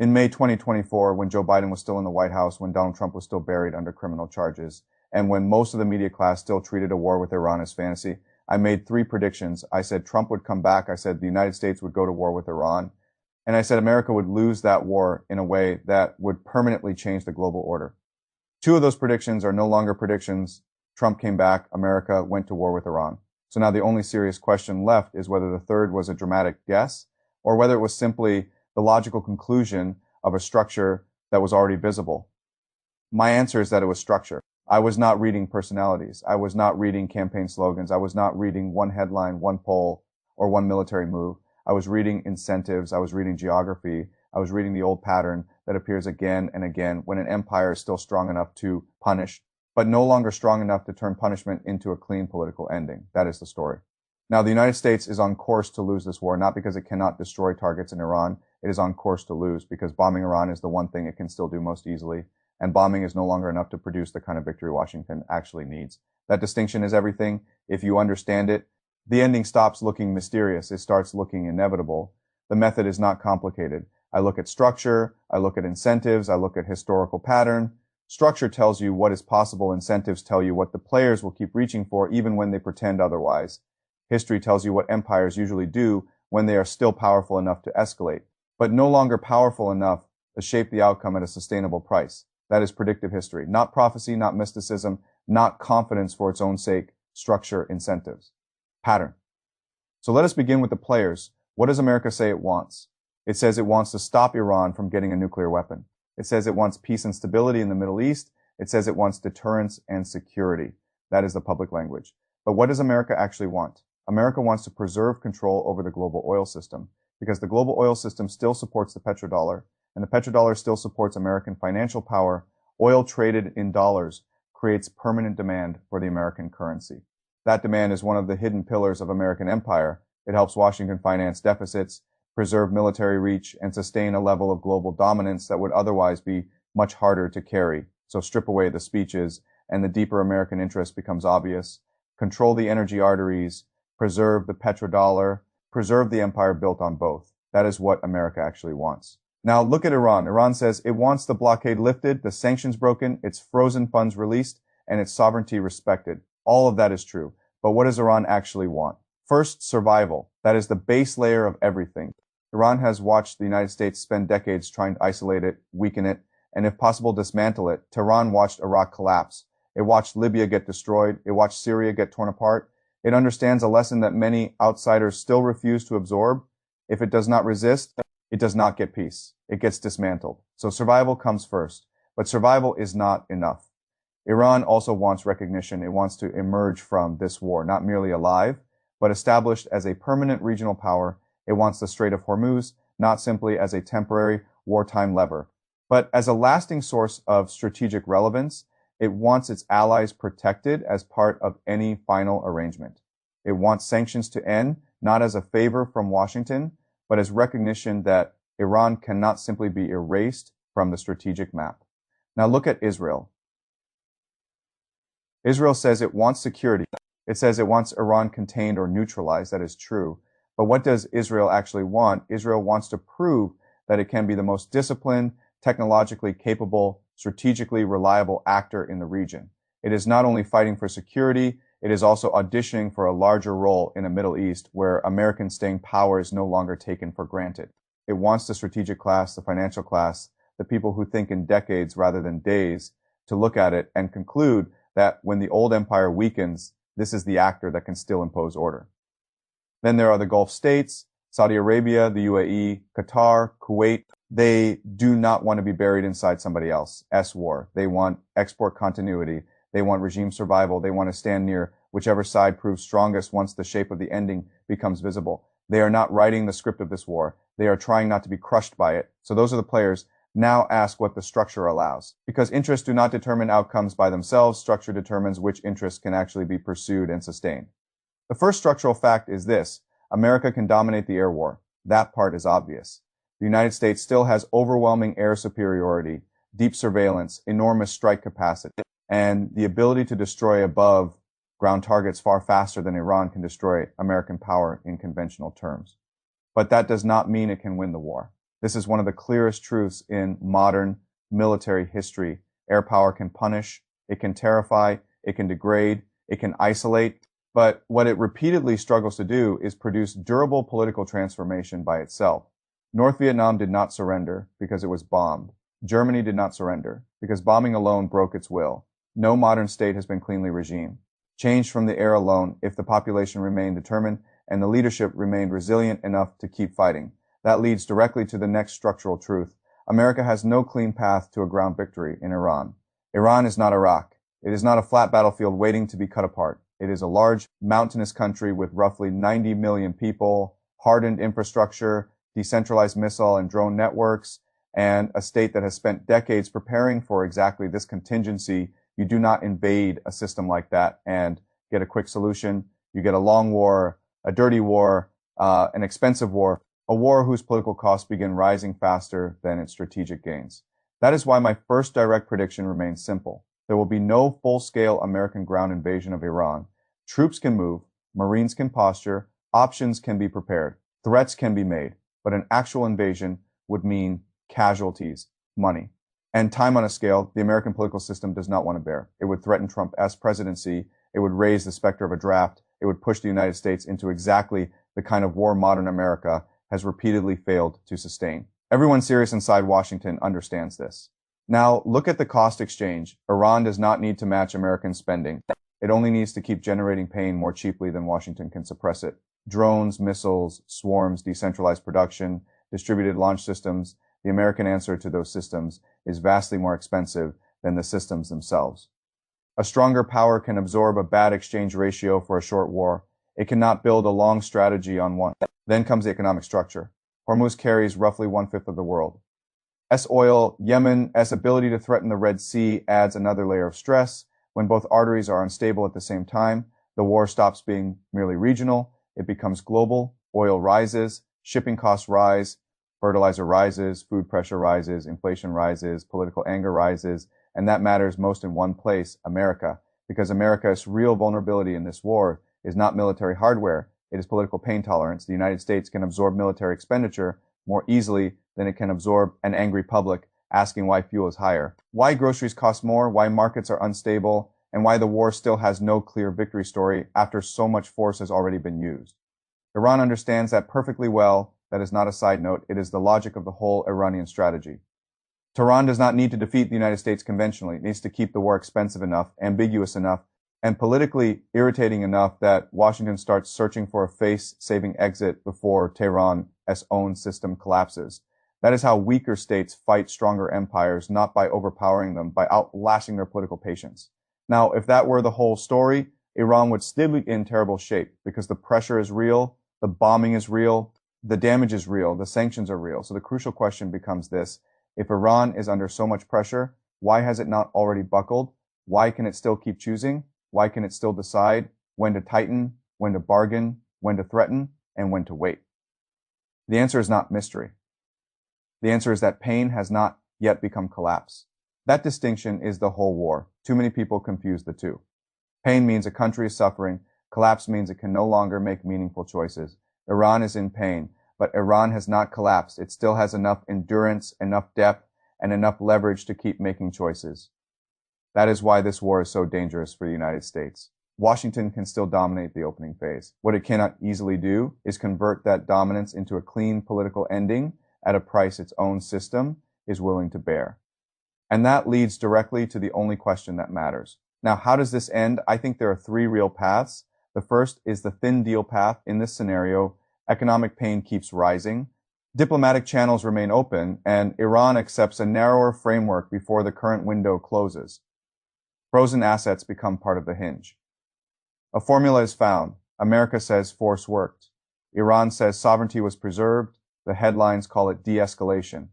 In May 2024, when Joe Biden was still in the White House, when Donald Trump was still buried under criminal charges, and when most of the media class still treated a war with Iran as fantasy, I made 3 predictions. I said Trump would come back. I said the United States would go to war with Iran. And I said America would lose that war in a way that would permanently change the global order. 2 of those predictions are no longer predictions. Trump came back. America went to war with Iran. So now the only serious question left is whether the third was a dramatic guess or whether it was simply the logical conclusion of a structure that was already visible. My answer is that it was structure. I was not reading personalities. I was not reading campaign slogans. I was not reading one headline, one poll, or one military move. I was reading incentives. I was reading geography. I was reading the old pattern that appears again and again when an empire is still strong enough to punish, but no longer strong enough to turn punishment into a clean political ending. That is the story. Now, the United States is on course to lose this war, not because it cannot destroy targets in Iran. It is on course to lose because bombing Iran is the one thing it can still do most easily. And bombing is no longer enough to produce the kind of victory Washington actually needs. That distinction is everything. If you understand it, the ending stops looking mysterious. It starts looking inevitable. The method is not complicated. I look at structure. I look at incentives. I look at historical pattern. Structure tells you what is possible. Incentives tell you what the players will keep reaching for even when they pretend otherwise. History tells you what empires usually do when they are still powerful enough to escalate, but no longer powerful enough to shape the outcome at a sustainable price. That is predictive history, not prophecy, not mysticism, not confidence for its own sake, structure, incentives, pattern. So let us begin with the players. What does America say it wants? It says it wants to stop Iran from getting a nuclear weapon. It says it wants peace and stability in the Middle East. It says it wants deterrence and security. That is the public language. But what does America actually want? America wants to preserve control over the global oil system because the global oil system still supports the petrodollar, and the petrodollar still supports American financial power. Oil traded in dollars creates permanent demand for the American currency. That demand is one of the hidden pillars of American empire. It helps Washington finance deficits, preserve military reach, and sustain a level of global dominance that would otherwise be much harder to carry. So strip away the speeches, and the deeper American interest becomes obvious. Control the energy arteries, preserve the petrodollar, preserve the empire built on both. That is what America actually wants. Now look at Iran. Iran says it wants the blockade lifted, the sanctions broken, its frozen funds released, and its sovereignty respected. All of that is true. But what does Iran actually want? First, survival. That is the base layer of everything. Iran has watched the United States spend decades trying to isolate it, weaken it, and if possible, dismantle it. Tehran watched Iraq collapse. It watched Libya get destroyed. It watched Syria get torn apart. It understands a lesson that many outsiders still refuse to absorb. If it does not resist, it does not get peace. It gets dismantled. So survival comes first. But survival is not enough. Iran also wants recognition. It wants to emerge from this war, not merely alive, but established as a permanent regional power. It wants the Strait of Hormuz, not simply as a temporary wartime lever, but as a lasting source of strategic relevance. It wants its allies protected as part of any final arrangement. It wants sanctions to end, not as a favor from Washington, but as recognition that Iran cannot simply be erased from the strategic map. Now look at Israel. Israel says it wants security. It says it wants Iran contained or neutralized. That is true. But what does Israel actually want? Israel wants to prove that it can be the most disciplined, technologically capable, strategically reliable actor in the region. It is not only fighting for security, it is also auditioning for a larger role in a Middle East where American staying power is no longer taken for granted. It wants the strategic class, the financial class, the people who think in decades rather than days, to look at it and conclude that when the old empire weakens, this is the actor that can still impose order. Then there are the Gulf states, Saudi Arabia, the UAE, Qatar, Kuwait. They do not want to be buried inside somebody else. S-war. They want export continuity. They want regime survival. They want to stand near whichever side proves strongest once the shape of the ending becomes visible. They are not writing the script of this war. They are trying not to be crushed by it. So those are the players. Now ask what the structure allows. Because interests do not determine outcomes by themselves, structure determines which interests can actually be pursued and sustained. The first structural fact is this: America can dominate the air war. That part is obvious. The United States still has overwhelming air superiority, deep surveillance, enormous strike capacity, and the ability to destroy above ground targets far faster than Iran can destroy American power in conventional terms. But that does not mean it can win the war. This is one of the clearest truths in modern military history. Air power can punish, it can terrify, it can degrade, it can isolate, but what it repeatedly struggles to do is produce durable political transformation by itself. North Vietnam did not surrender because it was bombed. Germany did not surrender because bombing alone broke its will. No modern state has been cleanly regimed. Changed from the air alone if the population remained determined and the leadership remained resilient enough to keep fighting. That leads directly to the next structural truth. America has no clean path to a ground victory in Iran. Iran is not Iraq. It is not a flat battlefield waiting to be cut apart. It is a large, mountainous country with roughly 90 million people, hardened infrastructure, decentralized missile and drone networks, and a state that has spent decades preparing for exactly this contingency. You do not invade a system like that and get a quick solution. You get a long war, a dirty war, an expensive war, a war whose political costs begin rising faster than its strategic gains. That is why my first direct prediction remains simple. There will be no full-scale American ground invasion of Iran. Troops can move, Marines can posture, options can be prepared, threats can be made, but an actual invasion would mean casualties, money, and time on a scale the American political system does not want to bear. It would threaten Trump-esque presidency. It would raise the specter of a draft. It would push the United States into exactly the kind of war modern America has repeatedly failed to sustain. Everyone serious inside Washington understands this. Now, look at the cost exchange. Iran does not need to match American spending. It only needs to keep generating pain more cheaply than Washington can suppress it. Drones, missiles, swarms, decentralized production, distributed launch systems. The American answer to those systems is vastly more expensive than the systems themselves. A stronger power can absorb a bad exchange ratio for a short war. It cannot build a long strategy on one. Then comes the economic structure. Hormuz carries roughly 1/5 of the world. Oil, Yemen's ability to threaten the Red Sea adds another layer of stress. When both arteries are unstable at the same time, the war stops being merely regional. It becomes global. Oil rises, shipping costs rise, fertilizer rises, food pressure rises, inflation rises, political anger rises, and that matters most in one place, America, because America's real vulnerability in this war is not military hardware, it is political pain tolerance. The United States can absorb military expenditure more easily than it can absorb an angry public asking why fuel is higher, why groceries cost more, why markets are unstable, and why the war still has no clear victory story after so much force has already been used. Iran understands that perfectly well. That is not a side note. It is the logic of the whole Iranian strategy. Tehran does not need to defeat the United States conventionally. It needs to keep the war expensive enough, ambiguous enough, and politically irritating enough that Washington starts searching for a face-saving exit before Tehran's own system collapses. That is how weaker states fight stronger empires, not by overpowering them, by outlashing their political patience. Now, if that were the whole story, Iran would still be in terrible shape because the pressure is real, the bombing is real, the damage is real, the sanctions are real. So the crucial question becomes this: if Iran is under so much pressure, why has it not already buckled? Why can it still keep choosing? Why can it still decide when to tighten, when to bargain, when to threaten, and when to wait? The answer is not mystery. The answer is that pain has not yet become collapse. That distinction is the whole war. Too many people confuse the two. Pain means a country is suffering. Collapse means it can no longer make meaningful choices. Iran is in pain, but Iran has not collapsed. It still has enough endurance, enough depth, and enough leverage to keep making choices. That is why this war is so dangerous for the United States. Washington can still dominate the opening phase. What it cannot easily do is convert that dominance into a clean political ending at a price its own system is willing to bear. And that leads directly to the only question that matters. Now, how does this end? I think there are three real paths. The first is the thin deal path. In this scenario, economic pain keeps rising. Diplomatic channels remain open, and Iran accepts a narrower framework before the current window closes. Frozen assets become part of the hinge. A formula is found. America says force worked. Iran says sovereignty was preserved. The headlines call it de-escalation.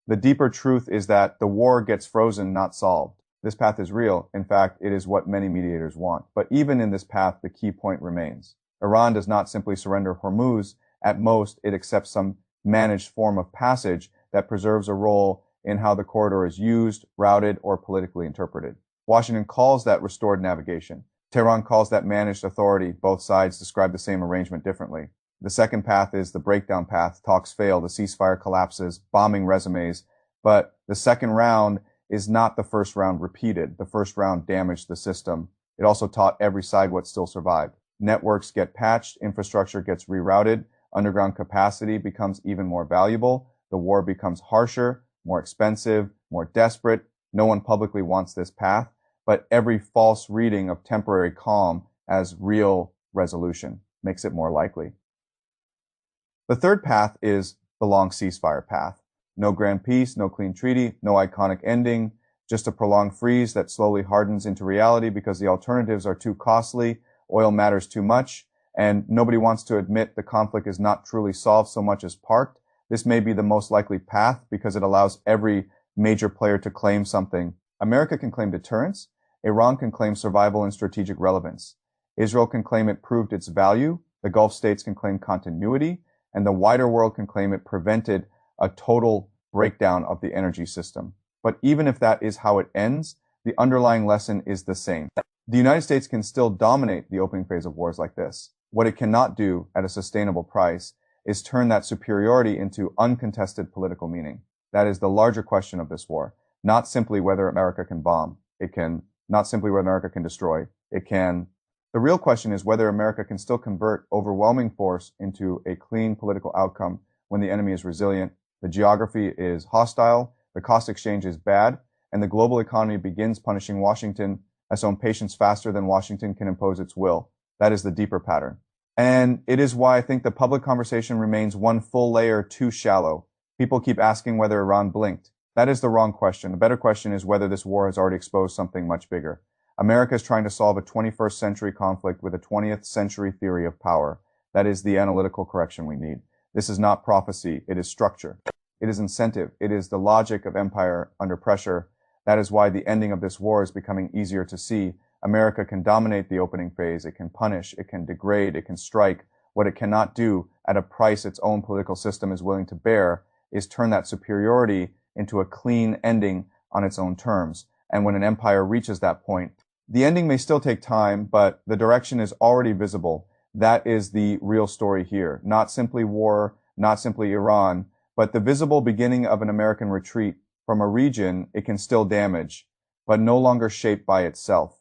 The deeper truth is that the war gets frozen, not solved. This path is real. In fact, it is what many mediators want. But even in this path, the key point remains. Iran does not simply surrender Hormuz. At most, it accepts some managed form of passage that preserves a role in how the corridor is used, routed, or politically interpreted. Washington calls that restored navigation. Tehran calls that managed authority. Both sides describe the same arrangement differently. The second path is the breakdown path. Talks fail, the ceasefire collapses, bombing resumes. But the second round is not the first round repeated. The first round damaged the system. It also taught every side what still survived. Networks get patched, infrastructure gets rerouted, underground capacity becomes even more valuable, the war becomes harsher, more expensive, more desperate. No one publicly wants this path, but every false reading of temporary calm as real resolution makes it more likely. The third path is the long ceasefire path. No grand peace, no clean treaty, no iconic ending, just a prolonged freeze that slowly hardens into reality because the alternatives are too costly, oil matters too much, and nobody wants to admit the conflict is not truly solved so much as parked. This may be the most likely path because it allows every major player to claim something. America can claim deterrence, Iran can claim survival and strategic relevance. Israel can claim it proved its value, the Gulf states can claim continuity, and the wider world can claim it prevented a total breakdown of the energy system. But even if that is how it ends, the underlying lesson is the same. The United States can still dominate the opening phase of wars like this. What it cannot do at a sustainable price is turn that superiority into uncontested political meaning. That is the larger question of this war, not simply whether America can bomb. Not simply whether America can destroy. The real question is whether America can still convert overwhelming force into a clean political outcome when the enemy is resilient, the geography is hostile, the cost exchange is bad, and the global economy begins punishing Washington as shown patience faster than Washington can impose its will. That is the deeper pattern. And it is why I think the public conversation remains one full layer too shallow. People keep asking whether Iran blinked. That is the wrong question. The better question is whether this war has already exposed something much bigger. America is trying to solve a 21st century conflict with a 20th century theory of power. That is the analytical correction we need. This is not prophecy. It is structure. It is incentive. It is the logic of empire under pressure. That is why the ending of this war is becoming easier to see. America can dominate the opening phase. It can punish. It can degrade. It can strike. What it cannot do at a price its own political system is willing to bear is turn that superiority into a clean ending on its own terms. And when an empire reaches that point, the ending may still take time, but the direction is already visible. That is the real story here. Not simply war, not simply Iran, but the visible beginning of an American retreat from a region it can still damage, but no longer shaped by itself.